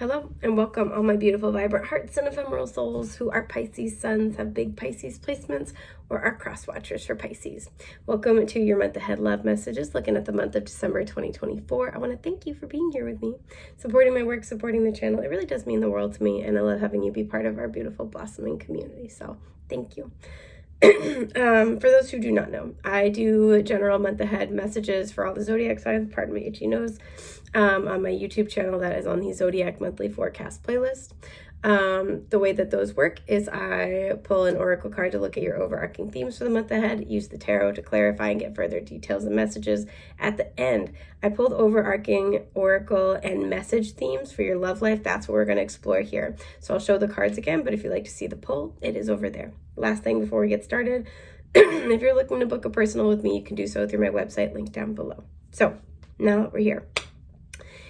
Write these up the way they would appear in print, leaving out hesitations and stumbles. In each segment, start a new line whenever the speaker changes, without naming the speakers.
Hello and welcome, all my beautiful, vibrant hearts and ephemeral souls who are Pisces suns, have big Pisces placements, or are cross watchers for Pisces. Welcome to your month ahead love messages, looking at the month of December 2024. I want to thank you for being here with me, supporting my work, supporting the channel. It really does mean the world to me, and I love having you be part of our beautiful blossoming community. So thank you. For those who do not know, I do general month ahead messages for all the zodiac signs, pardon my itchy nose, on my YouTube channel that is on the Zodiac Monthly Forecast playlist. The way that those work is I pull an oracle card to look at your overarching themes for the month ahead, use the tarot to clarify and get further details and messages. At the end, I pulled overarching oracle and message themes for your love life. That's what we're going to explore here. So I'll show the cards again, but if you'd like to see the pull, it is over there. Last thing before we get started, if you're looking to book a personal with me, you can do so through my website, linked down below. So now that we're here,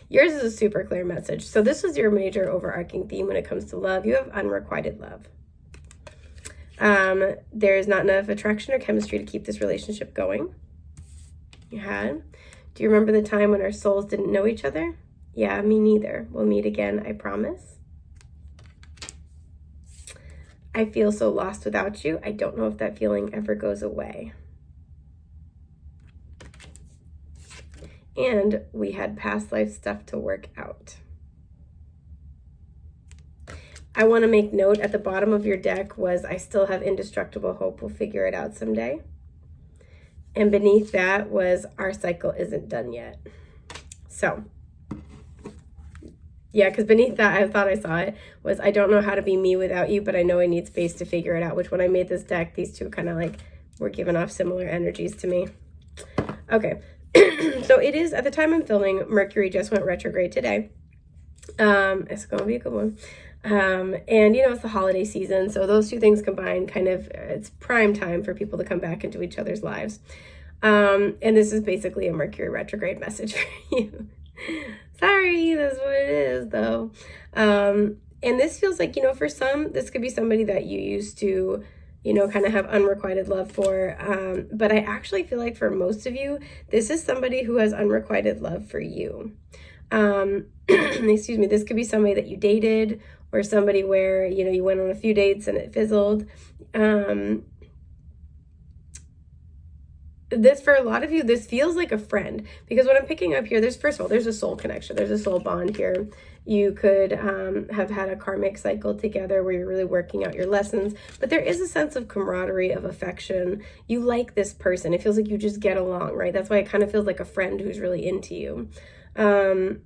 yours is a super clear message. So this is your major overarching theme when it comes to love. You have unrequited love. There is not enough attraction or chemistry to keep this relationship going. You had. Do you remember the time when our souls didn't know each other? Yeah, me neither. We'll meet again, I promise. I feel so lost without you. I don't know if that feeling ever goes away. And we had past life stuff to work out. I want to make note at the bottom of your deck was I still have indestructible hope. We'll figure it out someday. And beneath that was our cycle isn't done yet. So yeah, because beneath that, I thought I saw it, was I don't know how to be me without you, but I know I need space to figure it out, which when I made this deck, these two kind of like were giving off similar energies to me. Okay, so it is, at the time I'm filming, Mercury just went retrograde today. It's going to be a good one. And, you know, it's the holiday season, so those two things combined kind of, it's prime time for people to come back into each other's lives. And this is basically a Mercury retrograde message for you. Sorry, that's what it is, though. And this feels like, you know, for some, this could be somebody that you used to, you know, kind of have unrequited love for. But I actually feel like for most of you, this is somebody who has unrequited love for you. Excuse me, this could be somebody that you dated, or somebody where, you know, you went on a few dates and it fizzled. This, for a lot of you, this feels like a friend, because what I'm picking up here, there's, first of all, there's a soul connection. There's a soul bond here. You could have had a karmic cycle together where you're really working out your lessons, but there is a sense of camaraderie, of affection. You like this person. It feels like you just get along, right? That's why it kind of feels like a friend who's really into you. And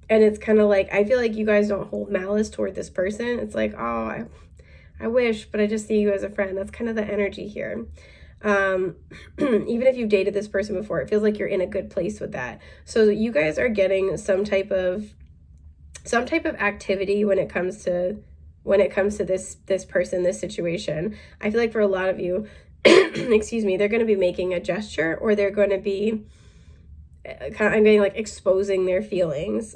it's kind of like, I feel like you guys don't hold malice toward this person. It's like, oh, I wish, but I just see you as a friend. That's kind of the energy here. Even if you've dated this person before, it feels like you're in a good place with that. So you guys are getting some type of activity when it comes to this person, this situation. I feel like for a lot of you, excuse me, they're going to be making a gesture, or they're going to be I'm getting like exposing their feelings.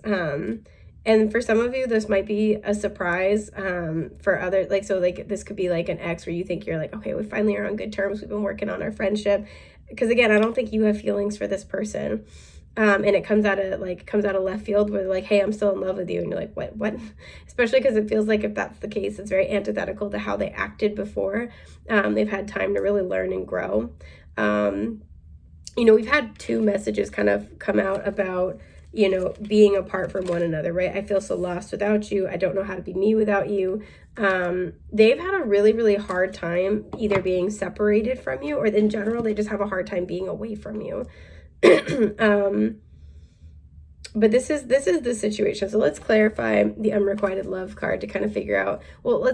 And for some of you, this might be a surprise. For others, like, so like this could be like an ex where you think you're like, okay, we finally are on good terms. We've been working on our friendship. Because again, I don't think you have feelings for this person. And it comes out of left field where they're like, hey, I'm still in love with you. And you're like, what? Especially because it feels like if that's the case, it's very antithetical to how they acted before. They've had time to really learn and grow. You know, we've had two messages kind of come out about, you know, being apart from one another, right? I feel so lost without you. I don't know how to be me without you. They've had a really, really hard time either being separated from you, or in general, they just have a hard time being away from you. But this is the situation. So let's clarify the unrequited love card to kind of figure out, well,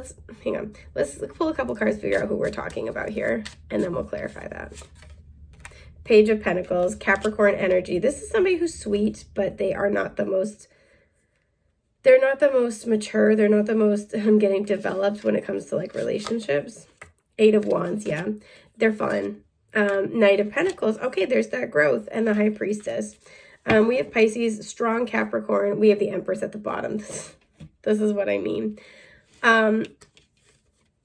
hang on. Let's pull a couple cards to figure out who we're talking about here, and then we'll clarify that. Page of Pentacles, Capricorn energy. This is somebody who's sweet, but they are not the most, they're not the most mature. They're not the most getting developed when it comes to like relationships. Eight of Wands, yeah. They're fun. Knight of Pentacles. Okay, there's that growth. And the High Priestess. We have Pisces, strong Capricorn. We have the Empress at the bottom. This is what I mean.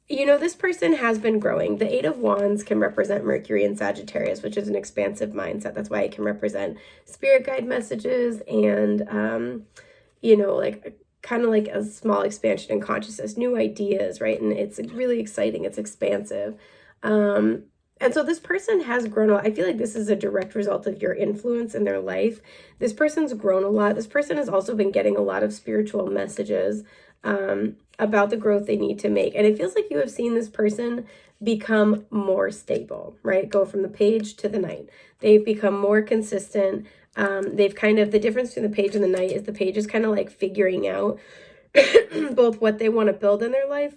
You know, this person has been growing. The Eight of Wands can represent Mercury and Sagittarius, which is an expansive mindset. That's why it can represent spirit guide messages and, you know, like kind of like a small expansion in consciousness, new ideas, right? And it's really exciting. It's expansive. And so this person has grown a lot. I feel like this is a direct result of your influence in their life. This person's grown a lot. This person has also been getting a lot of spiritual messages about the growth they need to make. And it feels like you have seen this person become more stable, right? Go from the page to the knight. They've become more consistent. They've kind of, the difference between the page and the knight is the page is kind of like figuring out both what they want to build in their life,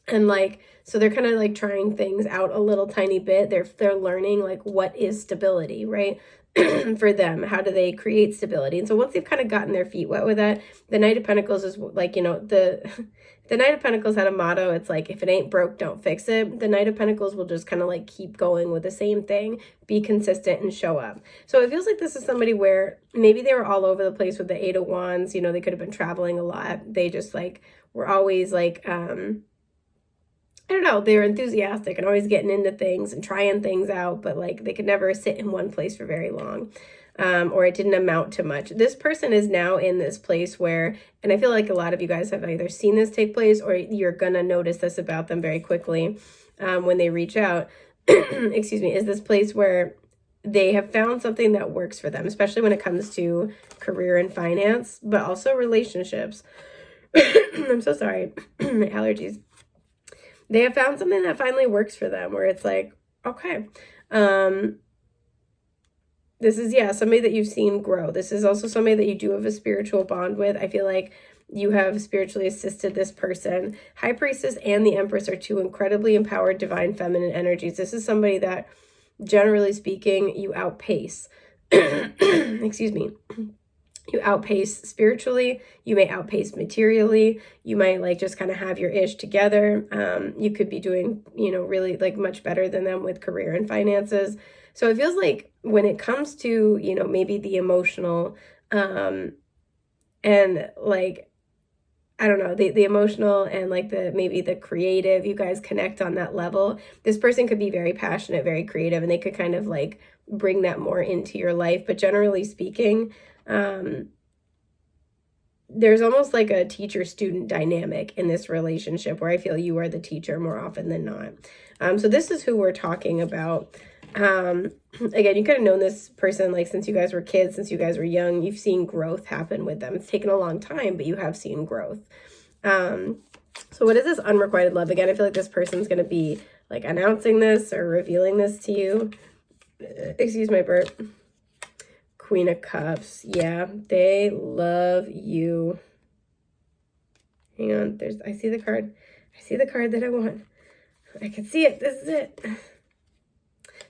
and like, so they're kind of like trying things out a little tiny bit. They're learning like what is stability, right? For them, how do they create stability? And so once they've kind of gotten their feet wet with that, the Knight of Pentacles is like, you know, the Knight of Pentacles had a motto. It's like, if it ain't broke, don't fix it. The Knight of Pentacles will just kind of like keep going with the same thing, be consistent and show up. So it feels like this is somebody where maybe they were all over the place with the Eight of Wands. You know, they could have been traveling a lot. They just like were always like, I don't know, they were enthusiastic and always getting into things and trying things out, but like they could never sit in one place for very long, or it didn't amount to much. This person is now in this place where, and I feel like a lot of you guys have either seen this take place or you're gonna notice this about them very quickly when they reach out, excuse me, is this place where they have found something that works for them, especially when it comes to career and finance, but also relationships. I'm so sorry, allergies. They have found something that finally works for them, where it's like, okay, this is, yeah, somebody that you've seen grow. This is also somebody that you do have a spiritual bond with. I feel like you have spiritually assisted this person. High Priestess and the Empress are two incredibly empowered divine feminine energies. This is somebody that, generally speaking, you outpace. Excuse me. You outpace spiritually, you may outpace materially, you might like just kind of have your ish together. You could be doing, you know, really like much better than them with career and finances. So it feels like when it comes to, you know, maybe the emotional, and like, I don't know, the emotional and like maybe the creative, you guys connect on that level. This person could be very passionate, very creative, and they could kind of like bring that more into your life. But generally speaking, there's almost like a teacher-student dynamic in this relationship where I feel you are the teacher more often than not. So this is who we're talking about. Again, you could have known this person like since you guys were kids, since you guys were young. You've seen growth happen with them. It's taken a long time, but you have seen growth. So what is this unrequited love? Again, I feel like this person's going to be like announcing this or revealing this to you. Excuse my burp. Queen of Cups. Yeah, they love you. Hang on. I see the card. I see the card that I want. I can see it. This is it.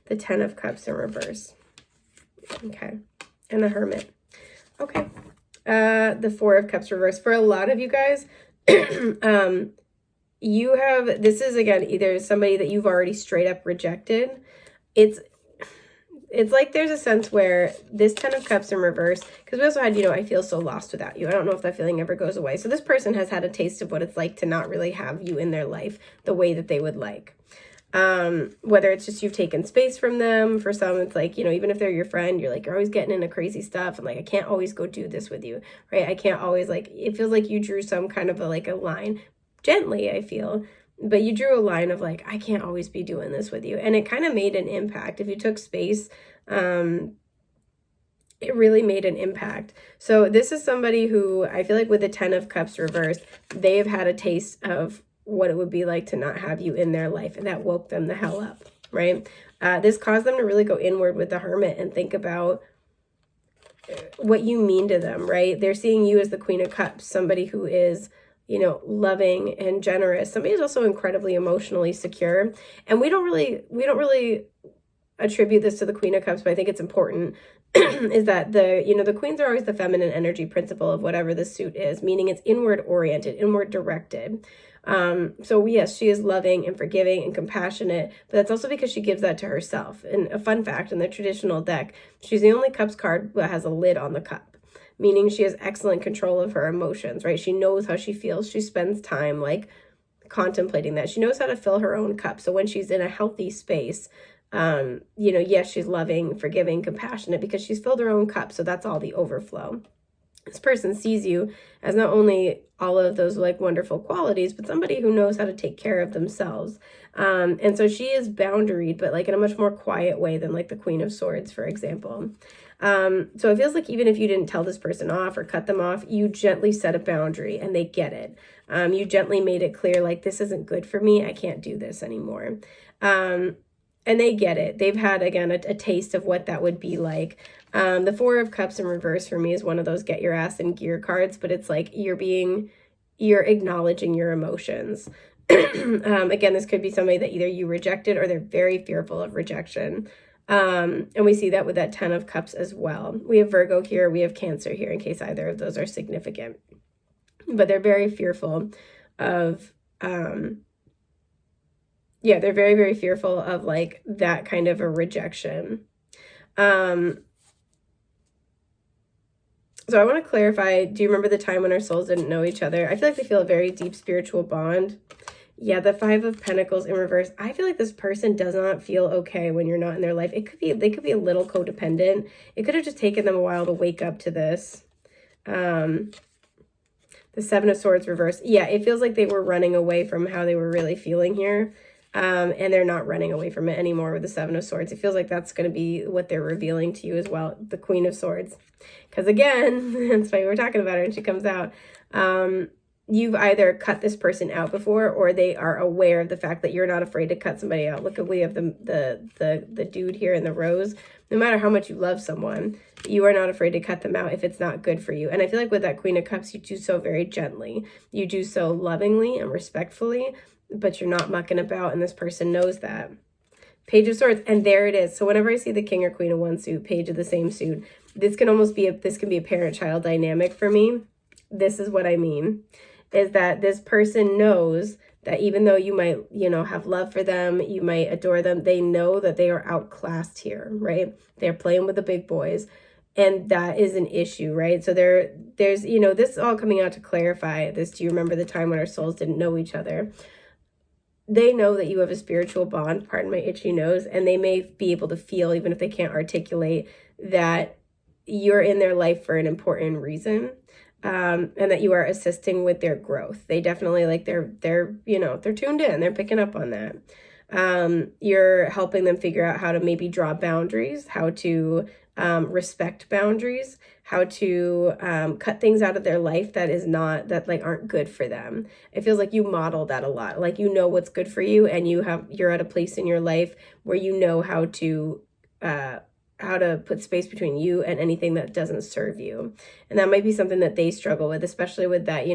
The 10 of Cups in reverse. Okay. And the Hermit. Okay. The 4 of Cups reverse. For a lot of you guys, you have, this is again, either somebody that you've already straight up rejected. It's like there's a sense where this 10 of Cups in reverse, because we also had, you know, I feel so lost without you. I don't know if that feeling ever goes away. So this person has had a taste of what it's like to not really have you in their life the way that they would like. Whether it's just you've taken space from them. For some, it's like, you know, even if they're your friend, you're like, you're always getting into crazy stuff. And like, I can't always go do this with you, right? I can't always like, it feels like you drew some kind of a line gently, I feel. But you drew a line of like, I can't always be doing this with you. And it kind of made an impact. If you took space, it really made an impact. So this is somebody who I feel like with the 10 of Cups reversed, they have had a taste of what it would be like to not have you in their life. And that woke them the hell up, right? This caused them to really go inward with the Hermit and think about what you mean to them, right? They're seeing you as the Queen of Cups, somebody who is, you know, loving and generous. Somebody who's also incredibly emotionally secure. And we don't really attribute this to the Queen of Cups, but I think it's important is that the queens are always the feminine energy principle of whatever the suit is, meaning it's inward oriented, inward directed. So yes, she is loving and forgiving and compassionate, but that's also because she gives that to herself. And a fun fact, in the traditional deck, she's the only Cups card that has a lid on the cup, meaning she has excellent control of her emotions, right? She knows how she feels. She spends time like contemplating that. She knows how to fill her own cup. So when she's in a healthy space, yes, she's loving, forgiving, compassionate because she's filled her own cup. So that's all the overflow. This person sees you as not only all of those like wonderful qualities, but somebody who knows how to take care of themselves. And so she is boundaried, but like in a much more quiet way than like the Queen of Swords, for example. So it feels like even if you didn't tell this person off or cut them off, you gently set a boundary and they get it. You gently made it clear, like, this isn't good for me. I can't do this anymore. And they get it. They've had, again, a taste of what that would be like. The Four of Cups in reverse for me is one of those get your ass in gear cards, but it's like you're acknowledging your emotions. Again, this could be somebody that either you rejected or they're very fearful of rejection. And we see that with that 10 of Cups as well. We have Virgo here, we have Cancer here, in case either of those are significant. But they're very fearful of, yeah, they're very, very fearful of like that kind of a rejection. So I want to clarify, do you remember the time when our souls didn't know each other? I feel like they feel a very deep spiritual bond. Yeah, the Five of Pentacles in reverse. I feel like this person does not feel okay when you're not in their life. It could be, they could be a little codependent. It could have just taken them a while to wake up to this. The Seven of Swords reverse. Yeah, it feels like they were running away from how they were really feeling here. And they're not running away from it anymore with the Seven of Swords. It feels like that's going to be what they're revealing to you as well. The Queen of Swords. Because again, that's why we're talking about her and she comes out. You've either cut this person out before or they are aware of the fact that you're not afraid to cut somebody out. Look at, we have the dude here in the rose. No matter how much you love someone, you are not afraid to cut them out if it's not good for you. And I feel like with that Queen of Cups, you do so very gently. You do so lovingly and respectfully, but you're not mucking about, and this person knows that. Page of Swords, and there it is. So whenever I see the King or Queen of one suit, Page of the same suit, this can almost be this can be a parent-child dynamic for me. This is what I mean, is that this person knows that even though you might, have love for them, you might adore them, they know that they are outclassed here, right? They're playing with the big boys, and that is an issue, right? So there's, this is all coming out to clarify this. Do you remember the time when our souls didn't know each other? They know that you have a spiritual bond, pardon my itchy nose, and they may be able to feel, even if they can't articulate, that you're in their life for an important reason, and that you are assisting with their growth. They definitely, like, they're tuned in, they're picking up on that. You're helping them figure out how to maybe draw boundaries, how to respect boundaries, how to cut things out of their life that aren't good for them. It feels like you model that a lot. Like, what's good for you, and you're at a place in your life where you know how to put space between you and anything that doesn't serve you. And that might be something that they struggle with, especially with that,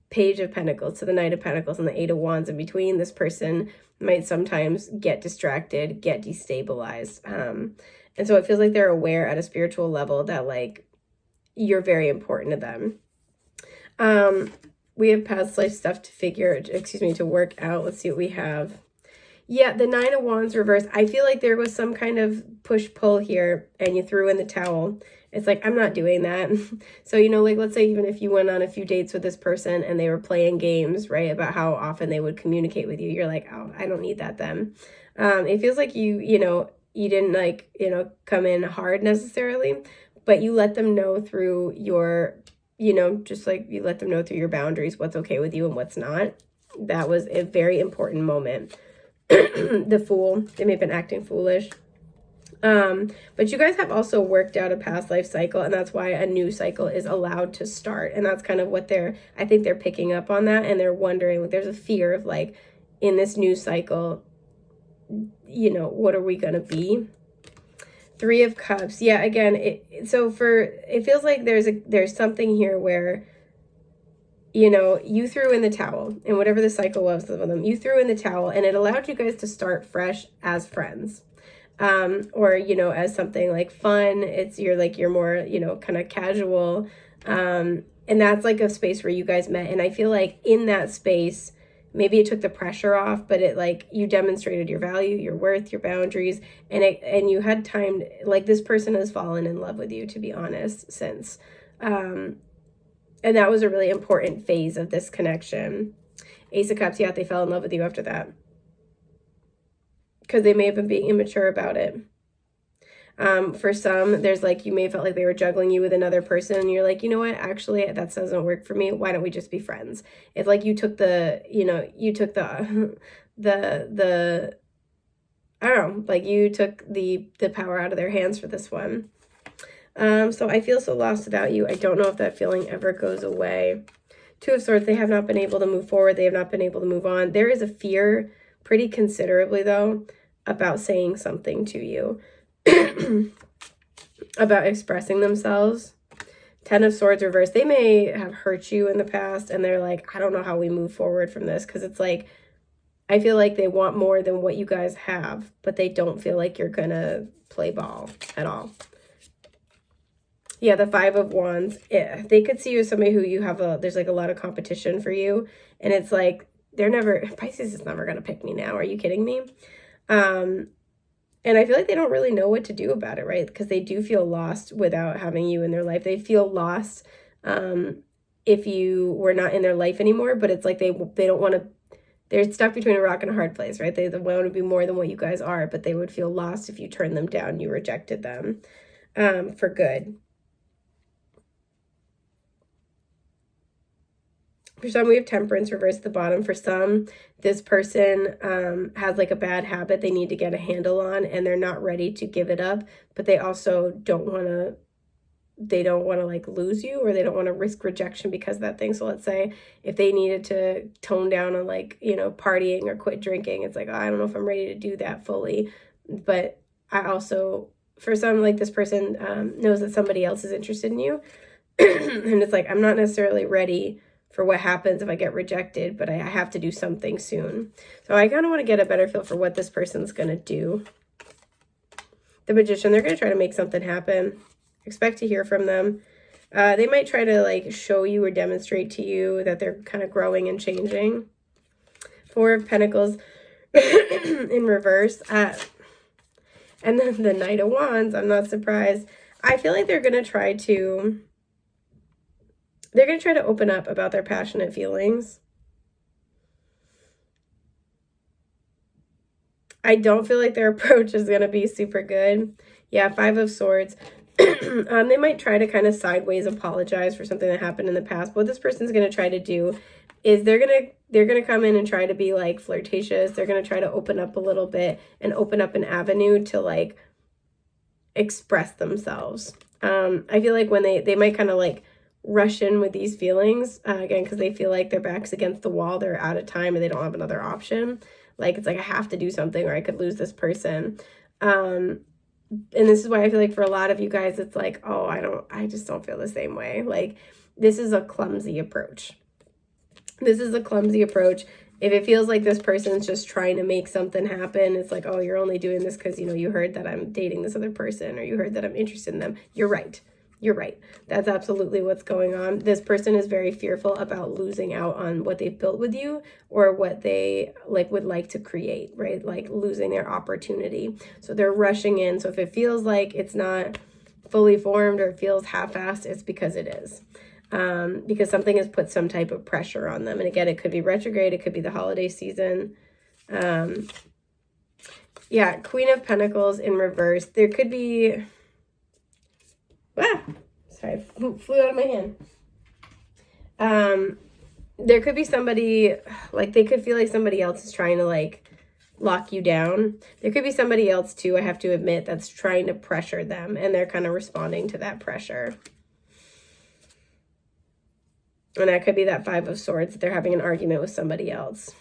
Page of Pentacles to the Knight of Pentacles and the Eight of Wands in between. This person might sometimes get distracted, get destabilized. And so it feels like they're aware at a spiritual level that, like, you're very important to them. We have past life stuff to work out. Let's see what we have. Yeah, the Nine of Wands reverse. I feel like there was some kind of push-pull here and you threw in the towel. It's like, I'm not doing that. So, like, let's say even if you went on a few dates with this person and they were playing games, right, about how often they would communicate with you, you're like, oh, I don't need that then. It feels like you didn't, come in hard necessarily, but you let them know through your, just like you let them know through your boundaries what's okay with you and what's not. That was a very important moment. The Fool, they may have been acting foolish. But you guys have also worked out a past life cycle, and that's why a new cycle is allowed to start. And that's kind of what I think they're picking up on that, and they're wondering, like, there's a fear of, like, in this new cycle, what are we going to be? Three of Cups. Yeah, again, it feels like there's something here where, you threw in the towel, and whatever the cycle was with them, you threw in the towel, and it allowed you guys to start fresh as friends. Or, as something like fun. You're more, kind of casual. And that's like a space where you guys met. And I feel like in that space, maybe it took the pressure off, but it, like, you demonstrated your value, your worth, your boundaries, and you had time, like, this person has fallen in love with you, to be honest, since, and that was a really important phase of this connection. Ace of Cups, yeah, they fell in love with you after that, because they may have been being immature about it. For some, there's like, you may have felt like they were juggling you with another person, and you're like, you know what, actually, that doesn't work for me. Why don't we just be friends? It's like you took the, you took the, the, I don't know, like you took the power out of their hands for this one. So I feel so lost without you. I don't know if that feeling ever goes away. Two of Swords, they have not been able to move forward. They have not been able to move on. There is a fear, pretty considerably though, about saying something to you, about expressing themselves. Ten of Swords reversed. They may have hurt you in the past, and they're like, I don't know how we move forward from this, because it's like, I feel like they want more than what you guys have, but they don't feel like you're gonna play ball at all. Yeah, the Five of Wands. Yeah, they could see you as somebody who you have there's like a lot of competition for you. And it's like, Pisces is never going to pick me now. Are you kidding me? And I feel like they don't really know what to do about it, right? Because they do feel lost without having you in their life. They feel lost if you were not in their life anymore. But it's like they don't want to, they're stuck between a rock and a hard place, right? They want to be more than what you guys are, but they would feel lost if you turned them down, you rejected them for good. For some, we have Temperance reversed at the bottom. For some, this person has like a bad habit they need to get a handle on, and they're not ready to give it up, but they also don't want to, like lose you, or they don't want to risk rejection because of that thing. So let's say if they needed to tone down on like, partying or quit drinking, it's like, oh, I don't know if I'm ready to do that fully. But I also, for some, like this person knows that somebody else is interested in you. And it's like, I'm not necessarily ready for what happens if I get rejected, but I have to do something soon. So I kind of want to get a better feel for what this person's going to do. The Magician, they're going to try to make something happen. Expect to hear from them. They might try to like show you or demonstrate to you that they're kind of growing and changing. Four of Pentacles in reverse. And then the Knight of Wands, I'm not surprised. I feel like they're going to try to open up about their passionate feelings. I don't feel like their approach is going to be super good. Yeah, Five of Swords. They might try to kind of sideways apologize for something that happened in the past. What this person's going to try to do is they're going to come in and try to be like flirtatious. They're going to try to open up a little bit and open up an avenue to like express themselves. I feel like when they might kind of like rush in with these feelings, again, because they feel like their back's against the wall, they're out of time, and they don't have another option. Like, it's like, I have to do something or I could lose this person. And this is why I feel like for a lot of you guys, it's like, oh, I just don't feel the same way. Like, this is a clumsy approach. This is a clumsy approach. If it feels like this person's just trying to make something happen, it's like, oh, you're only doing this because, you heard that I'm dating this other person, or you heard that I'm interested in them. You're right. You're right. That's absolutely what's going on. This person is very fearful about losing out on what they've built with you, or what they would like to create, right? Like losing their opportunity. So they're rushing in. So if it feels like it's not fully formed or it feels half-assed, it's because it is. Because something has put some type of pressure on them. And again, it could be retrograde. It could be the holiday season. Yeah, Queen of Pentacles in reverse. There could be... Sorry, flew out of my hand. There could be somebody, like they could feel like somebody else is trying to like lock you down. There could be somebody else too, I have to admit, that's trying to pressure them, and they're kind of responding to that pressure. And that could be that Five of Swords, that they're having an argument with somebody else.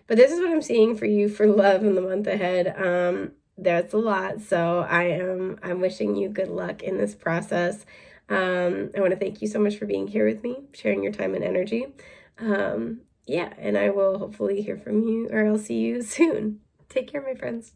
But this is what I'm seeing for you for love in the month ahead. That's a lot. So I'm wishing you good luck in this process. I want to thank you so much for being here with me, sharing your time and energy. Yeah, and I will hopefully hear from you, or I'll see you soon. Take care, my friends.